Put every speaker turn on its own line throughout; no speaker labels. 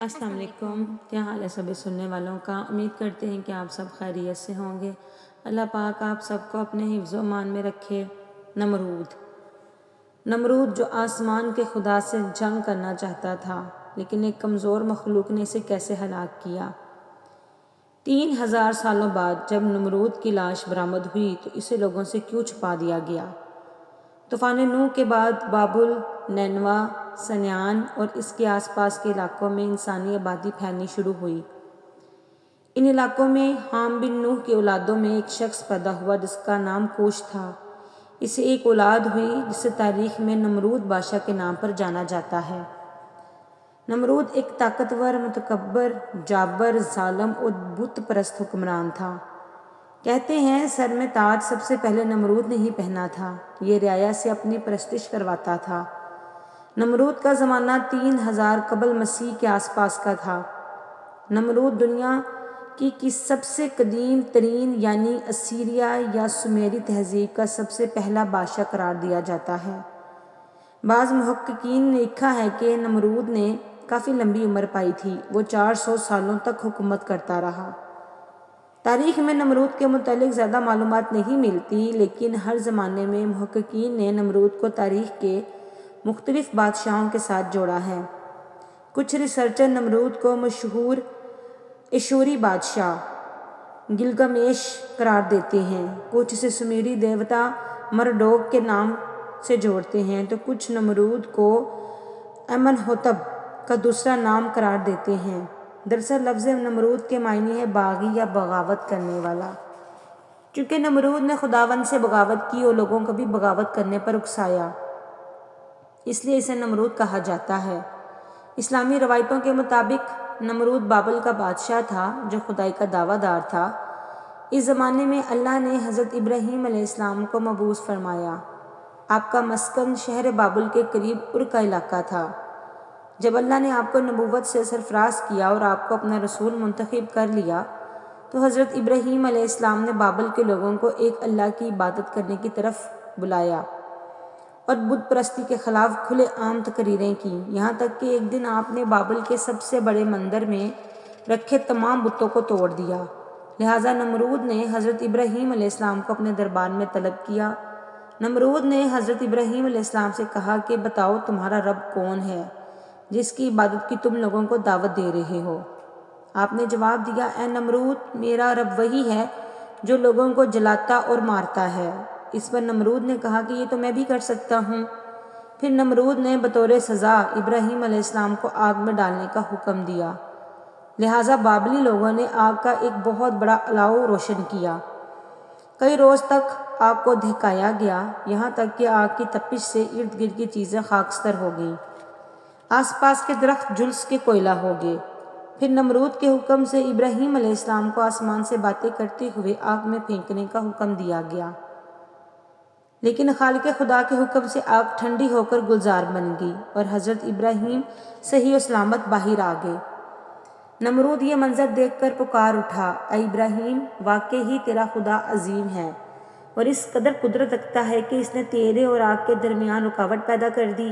السلام علیکم، کیا حال ہے سبھی سننے والوں کا؟ امید کرتے ہیں کہ آپ سب خیریت سے ہوں گے۔ اللہ پاک آپ سب کو اپنے حفظ و امان میں رکھے۔ نمرود جو آسمان کے خدا سے جنگ کرنا چاہتا تھا، لیکن ایک کمزور مخلوق نے اسے کیسے ہلاک کیا۔ 3000 سالوں بعد جب نمرود کی لاش برآمد ہوئی تو اسے لوگوں سے کیوں چھپا دیا گیا؟ طوفان نوح کے بعد بابل، نینوا، سنعان اور اس کے آس پاس کے علاقوں میں انسانی آبادی پھیلنی شروع ہوئی۔ ان علاقوں میں حام بن نوح کی اولادوں میں ایک شخص پیدا ہوا جس کا نام کوش تھا۔ اسے ایک اولاد ہوئی جسے تاریخ میں نمرود بادشاہ کے نام پر جانا جاتا ہے۔ نمرود ایک طاقتور، متکبر، جابر، ظالم اور بت پرست حکمران تھا۔ کہتے ہیں سر میں تاج سب سے پہلے نمرود نے ہی پہنا تھا۔ یہ رعایا سے اپنی پرستش کرواتا تھا۔ نمرود کا زمانہ 3000 قبل مسیح کے آس پاس کا تھا۔ نمرود دنیا کی سب سے قدیم ترین یعنی اسیریا یا سومیری تہذیب کا سب سے پہلا بادشاہ قرار دیا جاتا ہے۔ بعض محققین نے لکھا ہے کہ نمرود نے کافی لمبی عمر پائی تھی، وہ 400 سالوں تک حکومت کرتا رہا۔ تاریخ میں نمرود کے متعلق زیادہ معلومات نہیں ملتی، لیکن ہر زمانے میں محققین نے نمرود کو تاریخ کے مختلف بادشاہوں کے ساتھ جوڑا ہے۔ کچھ ریسرچر نمرود کو مشہور ایشوری بادشاہ گلگمیش قرار دیتے ہیں، کچھ اسے سومیری دیوتا مردوک کے نام سے جوڑتے ہیں تو کچھ نمرود کو امنہوتب کا دوسرا نام قرار دیتے ہیں۔ دراصل لفظ نمرود کے معنی ہے باغی یا بغاوت کرنے والا۔ چونکہ نمرود نے خداوند سے بغاوت کی اور لوگوں کو بھی بغاوت کرنے پر اکسایا، اس لیے اسے نمرود کہا جاتا ہے۔ اسلامی روایتوں کے مطابق نمرود بابل کا بادشاہ تھا جو خدائی کا دعویٰ دار تھا۔ اس زمانے میں اللہ نے حضرت ابراہیم علیہ السلام کو مبعوث فرمایا۔ آپ کا مسکن شہر بابل کے قریب ار کا علاقہ تھا۔ جب اللہ نے آپ کو نبوت سے سرفراز کیا اور آپ کو اپنا رسول منتخب کر لیا تو حضرت ابراہیم علیہ السلام نے بابل کے لوگوں کو ایک اللہ کی عبادت کرنے کی طرف بلایا اور بت پرستی کے خلاف کھلے عام تقریریں کی، یہاں تک کہ ایک دن آپ نے بابل کے سب سے بڑے مندر میں رکھے تمام بتوں کو توڑ دیا۔ لہٰذا نمرود نے حضرت ابراہیم علیہ السلام کو اپنے دربار میں طلب کیا۔ نمرود نے حضرت ابراہیم علیہ السلام سے کہا کہ بتاؤ تمہارا رب کون ہے جس کی عبادت کی تم لوگوں کو دعوت دے رہے ہو؟ آپ نے جواب دیا، اے نمرود، میرا رب وہی ہے جو لوگوں کو جلاتا اور مارتا ہے۔ اس پر نمرود نے کہا کہ یہ تو میں بھی کر سکتا ہوں۔ پھر نمرود نے بطور سزا ابراہیم علیہ السلام کو آگ میں ڈالنے کا حکم دیا۔ لہٰذا بابلی لوگوں نے آگ کا ایک بہت بڑا الاؤ روشن کیا۔ کئی روز تک آگ کو دہکایا گیا، یہاں تک کہ آگ کی تپش سے ارد گرد کی چیزیں خاکستر ہو گئیں، آس پاس کے درخت جھلس کے کوئلہ ہو گئے۔ پھر نمرود کے حکم سے ابراہیم علیہ السلام کو آسمان سے باتیں کرتے ہوئے آگ میں پھینکنے کا حکم دیا گیا، لیکن خالق خدا کے حکم سے آگ ٹھنڈی ہو کر گلزار بن گئی اور حضرت ابراہیم صحیح و سلامت باہر آ گئے۔ نمرود یہ منظر دیکھ کر پکار اٹھا، اے ابراہیم، واقعی ہی تیرا خدا عظیم ہے اور اس قدر قدرت رکھتا ہے کہ اس نے تیرے اور آگ کے درمیان رکاوٹ پیدا کر دی۔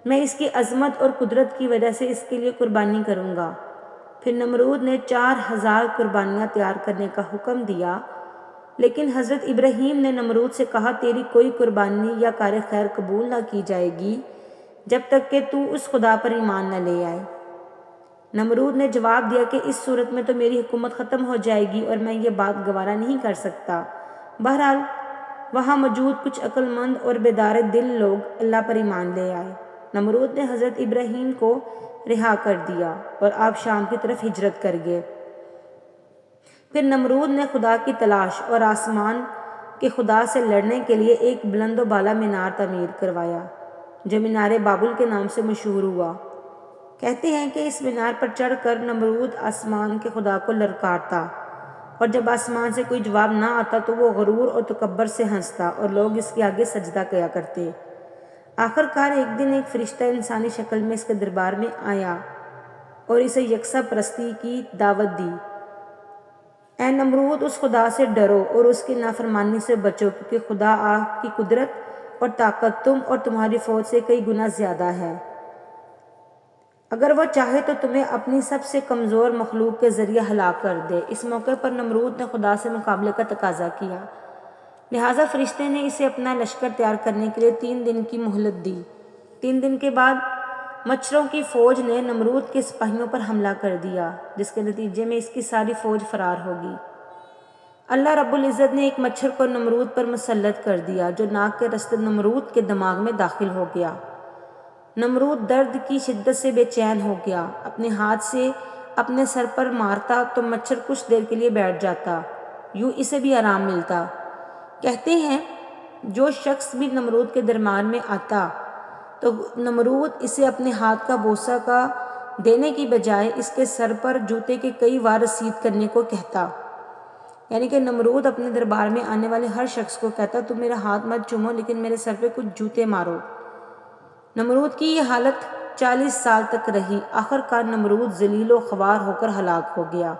میں اس کی عظمت اور قدرت کی وجہ سے اس کے لیے قربانی کروں گا۔ پھر نمرود نے 4000 قربانیاں تیار کرنے کا حکم دیا، لیکن حضرت ابراہیم نے نمرود سے کہا تیری کوئی قربانی یا کار خیر قبول نہ کی جائے گی جب تک کہ تو اس خدا پر ایمان نہ لے آئے۔ نمرود نے جواب دیا کہ اس صورت میں تو میری حکومت ختم ہو جائے گی اور میں یہ بات گوارا نہیں کر سکتا۔ بہرحال وہاں موجود کچھ عقل مند اور بیدار دل لوگ اللہ پر ایمان لے آئے۔ نمرود نے حضرت ابراہیم کو رہا کر دیا اور آپ شام کی طرف ہجرت کر گئے۔ پھر نمرود نے خدا کی تلاش اور آسمان کے خدا سے لڑنے کے لیے ایک بلند و بالا مینار تعمیر کروایا جو مینار بابل کے نام سے مشہور ہوا۔ کہتے ہیں کہ اس مینار پر چڑھ کر نمرود آسمان کے خدا کو للکارتا اور جب آسمان سے کوئی جواب نہ آتا تو وہ غرور اور تکبر سے ہنستا اور لوگ اس کے آگے سجدہ کیا کرتے۔ آخر کار ایک دن ایک فرشتہ انسانی شکل میں اس کے دربار میں آیا اور اسے یکساں پرستی کی دعوت دی۔ اے نمرود، اس خدا سے ڈرو اور اس کی نافرمانی سے بچو، کیونکہ خدا آگ کی قدرت اور طاقت تم اور تمہاری فوج سے کئی گنا زیادہ ہے۔ اگر وہ چاہے تو تمہیں اپنی سب سے کمزور مخلوق کے ذریعے ہلاک کر دے۔ اس موقع پر نمرود نے خدا سے مقابلے کا تقاضا کیا، لہٰذا فرشتے نے اسے اپنا لشکر تیار کرنے کے لیے 3 دن کی مہلت دی۔ 3 دن کے بعد مچھروں کی فوج نے نمرود کے سپاہیوں پر حملہ کر دیا، جس کے نتیجے میں اس کی ساری فوج فرار ہوگی۔ اللہ رب العزت نے ایک مچھر کو نمرود پر مسلط کر دیا جو ناک کے رستے نمرود کے دماغ میں داخل ہو گیا۔ نمرود درد کی شدت سے بے چین ہو گیا، اپنے ہاتھ سے اپنے سر پر مارتا تو مچھر کچھ دیر کے لیے بیٹھ جاتا، یوں اسے بھی آرام ملتا۔ کہتے ہیں جو شخص بھی نمرود کے درمیان میں آتا تو نمرود اسے اپنے ہاتھ کا بوسہ کا دینے کی بجائے اس کے سر پر جوتے کے کئی وار رسید کرنے کو کہتا، یعنی کہ نمرود اپنے دربار میں آنے والے ہر شخص کو کہتا تم میرا ہاتھ مت چومو لیکن میرے سر پہ کچھ جوتے مارو۔ نمرود کی یہ حالت 40 سال تک رہی، آخر کار نمرود ذلیل و خوار ہو کر ہلاک ہو گیا۔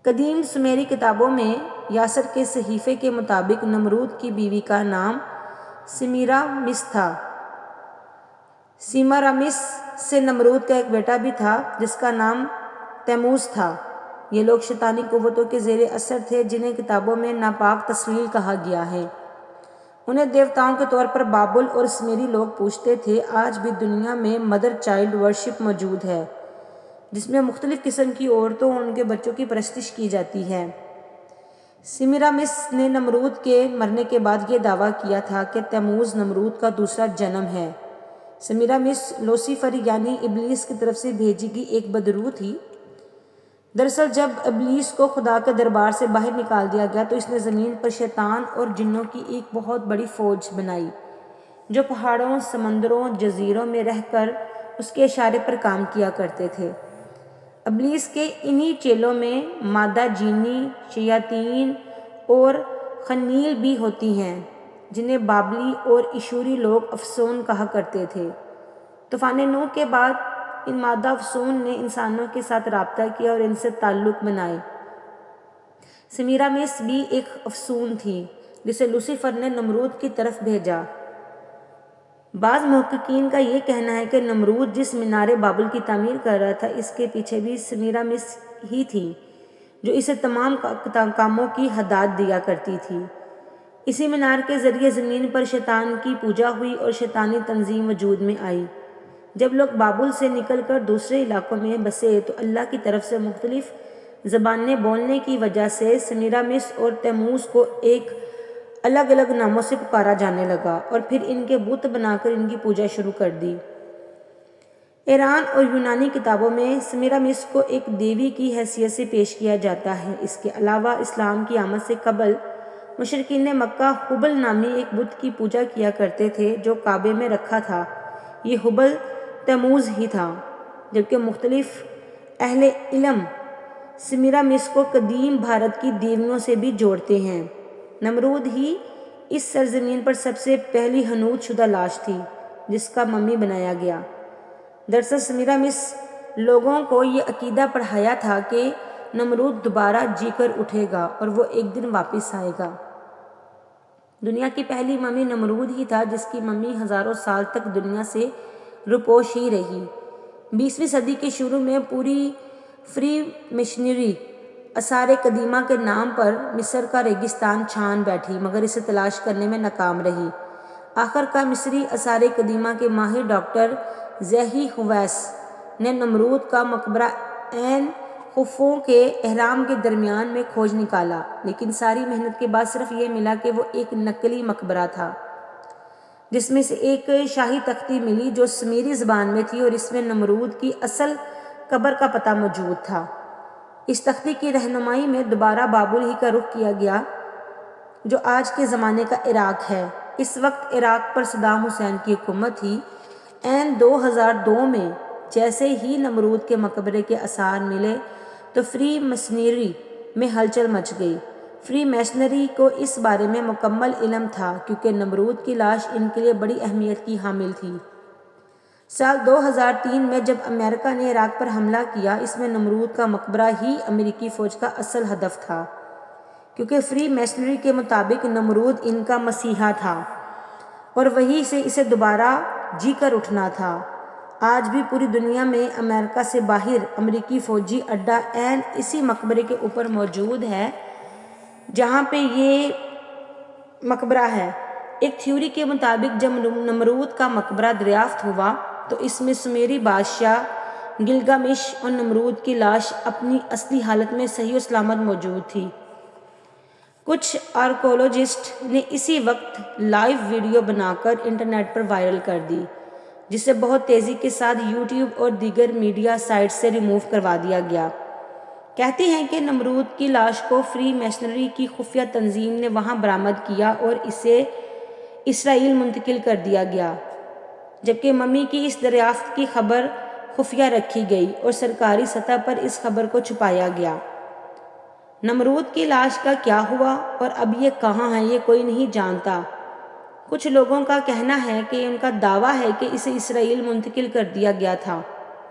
قدیم سمیری کتابوں میں یاسر کے صحیفے کے مطابق نمرود کی بیوی کا نام سمیرامس تھا۔ سیمارامس سے نمرود کا ایک بیٹا بھی تھا جس کا نام تیموز تھا۔ یہ لوگ شیطانی قوتوں کے زیر اثر تھے جنہیں کتابوں میں ناپاک تسلیل کہا گیا ہے۔ انہیں دیوتاؤں کے طور پر بابل اور سمیری لوگ پوجتے تھے۔ آج بھی دنیا میں مدر چائلڈ ورشپ موجود ہے جس میں مختلف قسم کی عورتوں اور ان کے بچوں کی پرستش کی جاتی ہے۔ سیمرامس نے نمرود کے مرنے کے بعد یہ دعویٰ کیا تھا کہ تیموز نمرود کا دوسرا جنم ہے۔ سیمرامس لوسیفر یعنی ابلیس کی طرف سے بھیجی گئی ایک بدروح تھی۔ دراصل جب ابلیس کو خدا کے دربار سے باہر نکال دیا گیا تو اس نے زمین پر شیطان اور جنوں کی ایک بہت بڑی فوج بنائی جو پہاڑوں، سمندروں، جزیروں میں رہ کر اس کے اشارے پر کام کیا کرتے تھے۔ ابلیس کے انہی چیلوں میں مادہ جینی، شیاطین اور خنیل بھی ہوتی ہیں جنہیں بابلی اور اشوری لوگ افسون کہا کرتے تھے۔ طوفان نوح کے بعد ان مادہ افسون نے انسانوں کے ساتھ رابطہ کیا اور ان سے تعلق بنائے۔ سمیرامس بھی ایک افسون تھی جسے لوسیفر نے نمرود کی طرف بھیجا۔ بعض محققین کا یہ کہنا ہے کہ نمرود جس مینار بابل کی تعمیر کر رہا تھا اس کے پیچھے بھی سمیرامس ہی تھی جو اسے تمام کاموں کی ہدایت دیا کرتی تھی۔ اسی مینار کے ذریعے زمین پر شیطان کی پوجا ہوئی اور شیطانی تنظیم وجود میں آئی۔ جب لوگ بابل سے نکل کر دوسرے علاقوں میں بسے تو اللہ کی طرف سے مختلف زبانیں بولنے کی وجہ سے سمیرامس اور تیموز کو ایک الگ الگ ناموں سے پکارا جانے لگا اور پھر ان کے بت بنا کر ان کی پوجا شروع کر دی۔ ایران اور یونانی کتابوں میں سمیرامس کو ایک دیوی کی حیثیت سے پیش کیا جاتا ہے۔ اس کے علاوہ اسلام کی آمد سے قبل مشرکین مکہ ہبل نامی ایک بت کی پوجا کیا کرتے تھے جو کعبے میں رکھا تھا۔ یہ ہبل تیموز ہی تھا، جبکہ مختلف اہل علم سمیرامس کو قدیم بھارت کی دیویوں سے بھی جوڑتے ہیں۔ نمرود ہی اس سرزمین پر سب سے پہلی حنوط شدہ لاش تھی جس کا ممی بنایا گیا۔ دراصل سمیرامس لوگوں کو یہ عقیدہ پڑھایا تھا کہ نمرود دوبارہ جی کر اٹھے گا اور وہ ایک دن واپس آئے گا۔ دنیا کی پہلی ممی نمرود ہی تھا جس کی ممی ہزاروں سال تک دنیا سے روپوش ہی رہی۔ 20ویں صدی کے شروع میں پوری فری میشنری آثار قدیمہ کے نام پر مصر کا ریگستان چھان بیٹھی مگر اسے تلاش کرنے میں ناکام رہی۔ آخر کار مصری آثار قدیمہ کے ماہر ڈاکٹر زیحی ہویس نے نمرود کا مقبرہ عین خفوں کے اہرام کے درمیان میں کھوج نکالا، لیکن ساری محنت کے بعد صرف یہ ملا کہ وہ ایک نقلی مقبرہ تھا جس میں سے ایک شاہی تختی ملی جو سمیری زبان میں تھی اور اس میں نمرود کی اصل قبر کا پتہ موجود تھا۔ اس تختی کی رہنمائی میں دوبارہ بابل ہی کا رخ کیا گیا جو آج کے زمانے کا عراق ہے۔ اس وقت عراق پر صدام حسین کی حکومت تھی۔ عین 2002 میں جیسے ہی نمرود کے مقبرے کے آثار ملے تو فری میسنری میں ہلچل مچ گئی۔ فری میسنری کو اس بارے میں مکمل علم تھا کیونکہ نمرود کی لاش ان کے لیے بڑی اہمیت کی حامل تھی۔ سال 2003 میں جب امریکہ نے عراق پر حملہ کیا اس میں نمرود کا مقبرہ ہی امریکی فوج کا اصل ہدف تھا کیونکہ فری میسنری کے مطابق نمرود ان کا مسیحا تھا اور وہیں سے اسے دوبارہ جی کر اٹھنا تھا۔ آج بھی پوری دنیا میں امریکہ سے باہر امریکی فوجی اڈہ عین اسی مقبرے کے اوپر موجود ہے جہاں پہ یہ مقبرہ ہے۔ ایک تھیوری کے مطابق جب نمرود کا مقبرہ دریافت ہوا تو اس میں سمیری بادشاہ گلگامش اور نمرود کی لاش اپنی اصلی حالت میں صحیح و سلامت موجود تھی۔ کچھ آرکیولوجسٹ نے اسی وقت لائیو ویڈیو بنا کر انٹرنیٹ پر وائرل کر دی، جسے بہت تیزی کے ساتھ یوٹیوب اور دیگر میڈیا سائٹ سے ریموو کروا دیا گیا۔ کہتے ہیں کہ نمرود کی لاش کو فری میسنری کی خفیہ تنظیم نے وہاں برآمد کیا اور اسے اسرائیل منتقل کر دیا گیا، جبکہ ممی کی اس دریافت کی خبر خفیہ رکھی گئی اور سرکاری سطح پر اس خبر کو چھپایا گیا۔ نمرود کی لاش کا کیا ہوا اور اب یہ کہاں ہے یہ کوئی نہیں جانتا۔ کچھ لوگوں کا کہنا ہے کہ ان کا دعویٰ ہے کہ اسے اسرائیل منتقل کر دیا گیا تھا،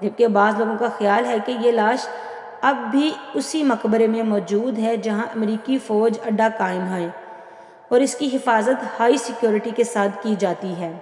جبکہ بعض لوگوں کا خیال ہے کہ یہ لاش اب بھی اسی مقبرے میں موجود ہے جہاں امریکی فوج اڈہ قائم ہے اور اس کی حفاظت ہائی سیکیورٹی کے ساتھ کی جاتی ہے۔